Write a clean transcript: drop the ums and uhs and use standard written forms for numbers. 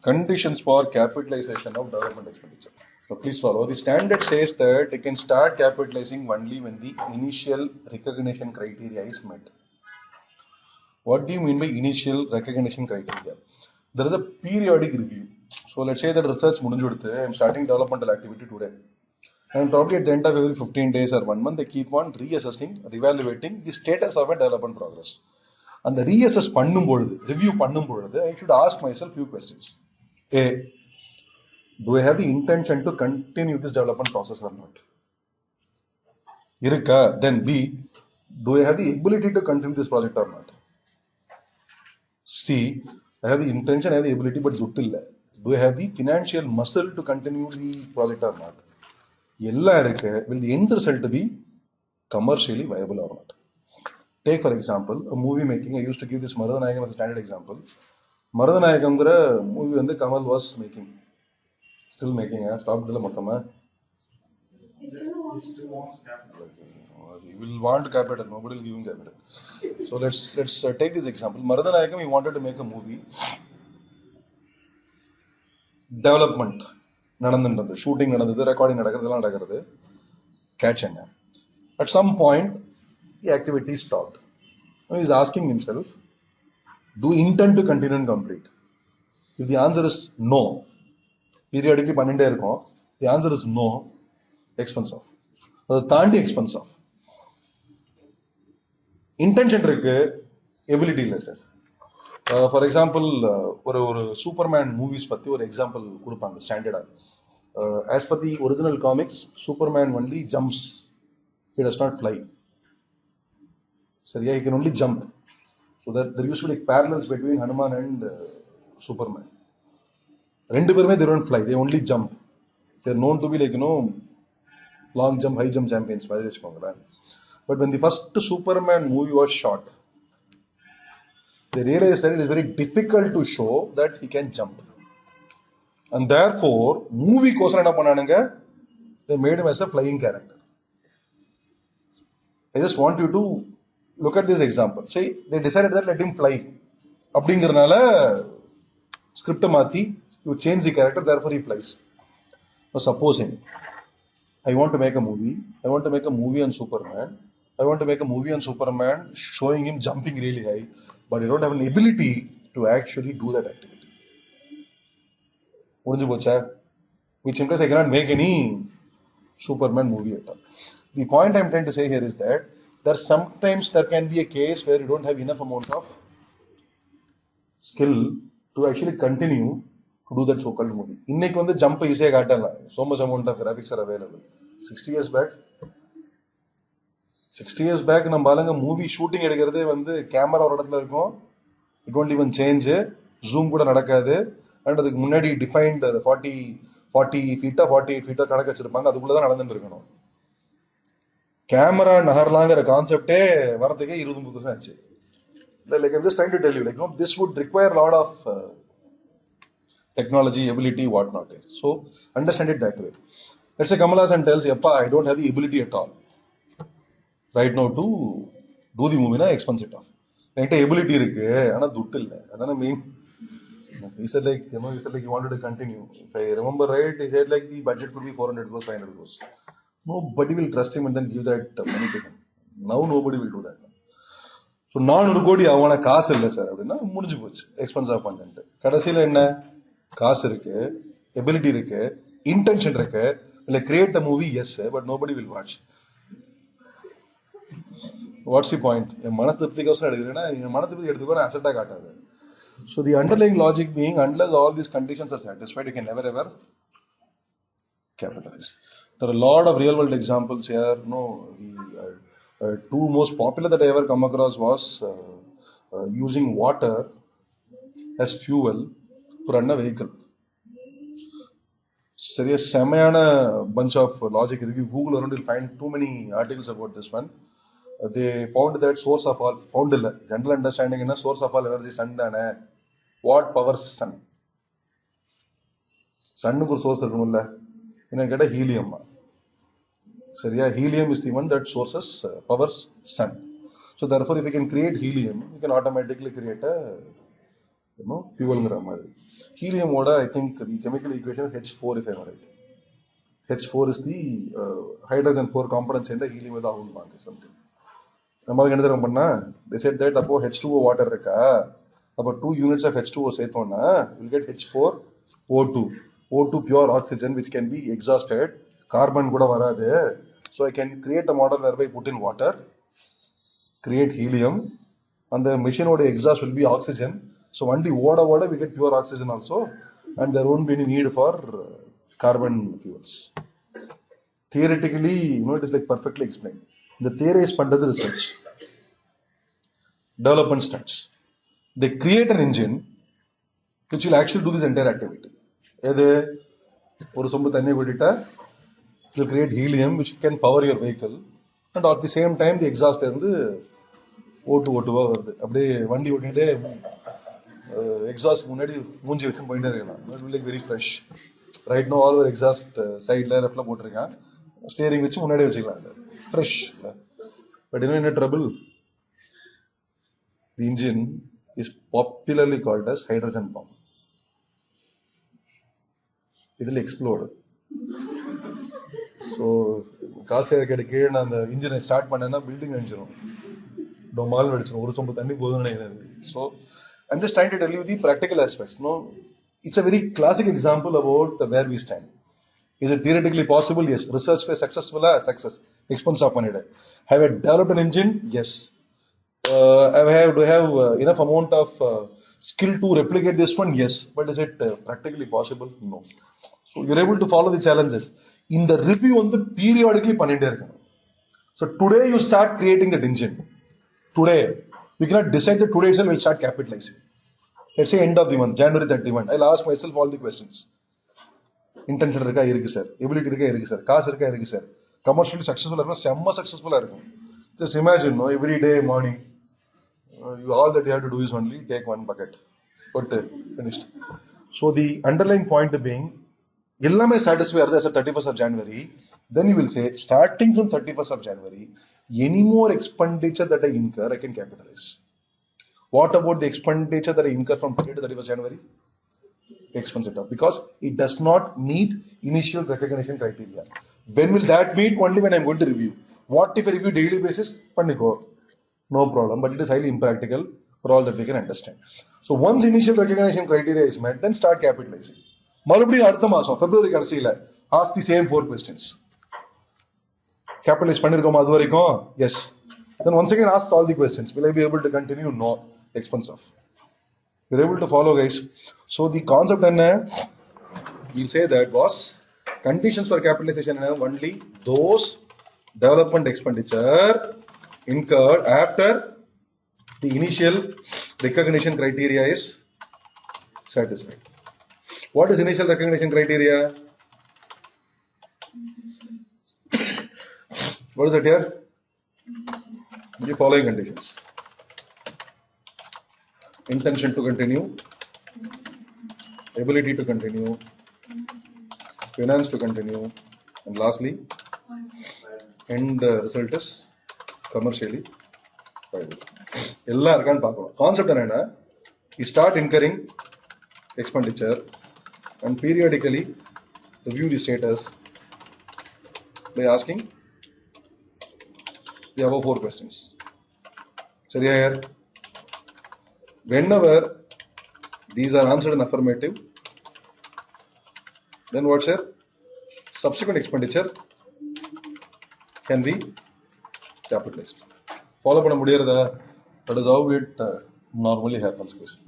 Conditions for capitalization of development expenditure. So please follow. The standard says that you can start capitalizing only when the initial recognition criteria is met. What do you mean by initial recognition criteria? There is a periodic review. So let's say that research mudinjuduthu, I am starting developmental activity today. And probably at the end of every 15 days or 1 month, they keep on reassessing, reevaluating the status of a development progress. And the reassess review I should ask myself few questions. A, do I have the intention to continue this development process or not? Irukka. Then B, do I have the ability to continue this project or not? C, I have the intention, I have the ability, but do I have the financial muscle to continue the project or not? Will the end result be commercially viable or not? Take for example, a movie making. I used to give this Marudanayagam as a standard example. Marudanayagam movie when the Kamal was making. Still making, stopped the Matama. He still wants capital. He will want capital, nobody will give him capital. So let's take this example. Marudanayagam, he wanted to make a movie. Development. Shooting, recording, catch and at some point, the activity stopped. Now he's asking himself, do you intend to continue and complete? If the answer is no, periodically the answer is no, expense off. The expense off. Intention ability illa sir. For example, or Superman movies patti or example kudupanga standard. As per the original comics, Superman only jumps. He does not fly. So yeah, he can only jump. So that there used to be parallels between Hanuman and Superman. They don't fly, they only jump. They are known to be long jump, high jump champions. But when the first Superman movie was shot, they realized that it is very difficult to show that he can jump. And therefore, movie they made him as a flying character. I just want you to look at this example. Say they decided that let him fly. Abdingarnala script mathi, you change the character, therefore he flies. Now supposing I want to make a movie. I want to make a movie on Superman. I want to make a movie on Superman showing him jumping really high, but I don't have an ability to actually do that activity. Which implies I cannot make any Superman movie at all. The point I'm trying to say here is that sometimes there can be a case where you don't have enough amount of skill to actually continue to do that so-called movie. Innekku vandu jump easy kaatala. So much amount of graphics are available. 60 years back நம்ம பாருங்க movie shooting எடுக்கிறதே வந்து camera ஒரு இடத்துல இருக்கும். It won't even change. Zoom கூட நடக்காது. And அதுக்கு முன்னாடி defined 40 feet 48 feet கணக்கு வச்சிருப்பாங்க. அதுக்குள்ள தான் நடந்துட்டு இருக்கணும். கேமரா நகரலாங்கிற கான்செப்டே வரதுக்கு 20-30 வருஷம் ஆச்சு. Like I'm just trying to tell you, this would require a lot of technology, ability, whatnot. So understand it that way. Let's say Kamal Hassan tells, "Yappa, I don't have the ability at all right now to do the movie, na expense it off. Like ability irukku, ana duttu illa." Adana mean. He said he wanted to continue. If I remember right, he said like the budget could be 400 crores, 500 crores. Nobody will trust him and then give that money to him. Now nobody will do that. So 400 crore avana காசு இல்ல sir அப்படினா முடிஞ்சு போச்சு. Expense of பண்ணிட்டு கடைசில என்ன காசு இருக்கு, எபிலிட்டி இருக்கு, இன்டென்ஷன் இருக்கு, இல்ல create a movie, yes, but nobody will watch. What's the point? என் மனசு திருப்திக்கோசரம் எடுக்கிறேன்னா என் மனசு திருப்தி எடுத்துக்கோ, நான் அசெட்டா காட்டாது. So the underlying logic being, unless all these conditions are satisfied, you can never ever capitalize. There are a lot of real world examples here. The two most popular that I ever come across was using water as fuel to run a vehicle. Serious semayana bunch of logic. If you Google around, you'll find too many articles about this one. They found that source of all, general understanding in a source of all energy sun dana. What powers sun? Sun ku source irukkumilla. Enna ketta helium. Seriya, helium is the one that sources powers sun. So therefore, if we can create helium, we can automatically create a fuel மாதிரி. Helium ஓட I think the chemical equation is H4 if I'm right. H4 is the hydrogen 4 components in the helium with ஆகும்பாங்க something. நம்மளுக்கு என்ன தெரியும் பண்ணா they said that அப்போ H2O water இருக்கா அப்போ 2 units of H2O சேர்த்தோம்னா we'll get H4O2. O2 pure oxygen which can be exhausted. Carbon கூட வராது. So I can create a model whereby put in water, create helium, and the machine oda exhaust will be oxygen. So only oda we get pure oxygen also, and there won't be any need for carbon fuels. Theoretically, it is like perfectly explained. The theory is pandadu research. Development starts. They create an engine which will actually do this entire activity. ஒரு சொம்பு தண்ணி விட்டுட்டா will create helium which can power your vehicle, and at the same time the exhaust இருந்து O2 வருது. அப்படியே வண்டி ஓட்டிட்டே exhaust முன்னாடி மூஞ்சி வச்சு போயிட்டே இருக்கலாம். It will look very fresh. Right now all over exhaust சைடுல லெஃப்ட்ல போட்டிருக்கான். ஸ்டீரிங் வச்சு முன்னாடி வச்சுக்கலாம். Fresh. But in trouble, the engine is popularly called as hydrogen bomb. It will explode. So காசு கிடைக்க நான் அந்த இன்ஜினை ஸ்டார்ட் பண்ணேன்னா பில்டிங் அடிச்சிடும். டொமால் அடிச்சிடும். ஒரு சொம்பு தண்ணி போதும்னு நினைக்கிறது. So I'm just trying to tell you the practical aspects. It's a very classic example about where we stand. Is it theoretically possible? Yes. Research was successful? Success. Expense of money. Have I developed an engine? Yes. Do I have enough amount of skill to replicate this one? Yes. But is it practically possible? No. So you're able to follow the challenges. In the review on the periodically பண்ணிட்டே இருக்கணும். So today you start creating that engine. Today. We cannot decide that today itself we'll start capitalizing. Let's say end of the month, January 31. I'll ask myself all the questions. Intention இருக்கா இருக்கு sir, ability இருக்கா இருக்கு sir, காசு இருக்கா இருக்கு sir, commercially சக்சஸ்ஃபுல்லா இருக்கும், செம்ம சக்சஸ்ஃபுல்லா இருக்கும். Just imagine, every day morning, all that you have to do is only take one bucket. Put finished. So the underlying point being, எல்லாமே satisfy ஆகுது as of 31st of January. Then you will say, starting from 31st of January, any more expenditure that I incur, I can capitalize. What about the expenditure that I incur from 30 to 31st January? Expenditure, because it does not meet initial recognition criteria. When will that meet? Only when I'm going to review. What if I review daily basis? Panniko. No problem, but it is highly impractical for all that we can understand. So once initial recognition criteria is met, then start capitalizing. மறுபடியும் அடுத்த மாசம் February கடைசியில ask the same 4 questions. Capitalize பண்ணிருக்கோமா அது வரைக்கும்? Yes. Then once again ask all the questions. Will I be able to continue? No. Expense of. You're able to follow, guys. So the concept we'll say that was conditions for capitalization only those development expenditure incurred after the initial recognition criteria is satisfied. What is initial recognition criteria? What is it here? The following conditions: intention to continue, ability to continue, finance to continue, and lastly, end result is commercially viable. எல்லாம் இருக்கான்னு பார்க்கணும். Concept என்னன்னா, you start incurring expenditure and periodically review the status by asking the above 4 questions. சரியா யார்? Whenever these are answered in affirmative, then what's your subsequent expenditure can be capitalized. Follow பண்ண முடியறதா? That is how it normally happens.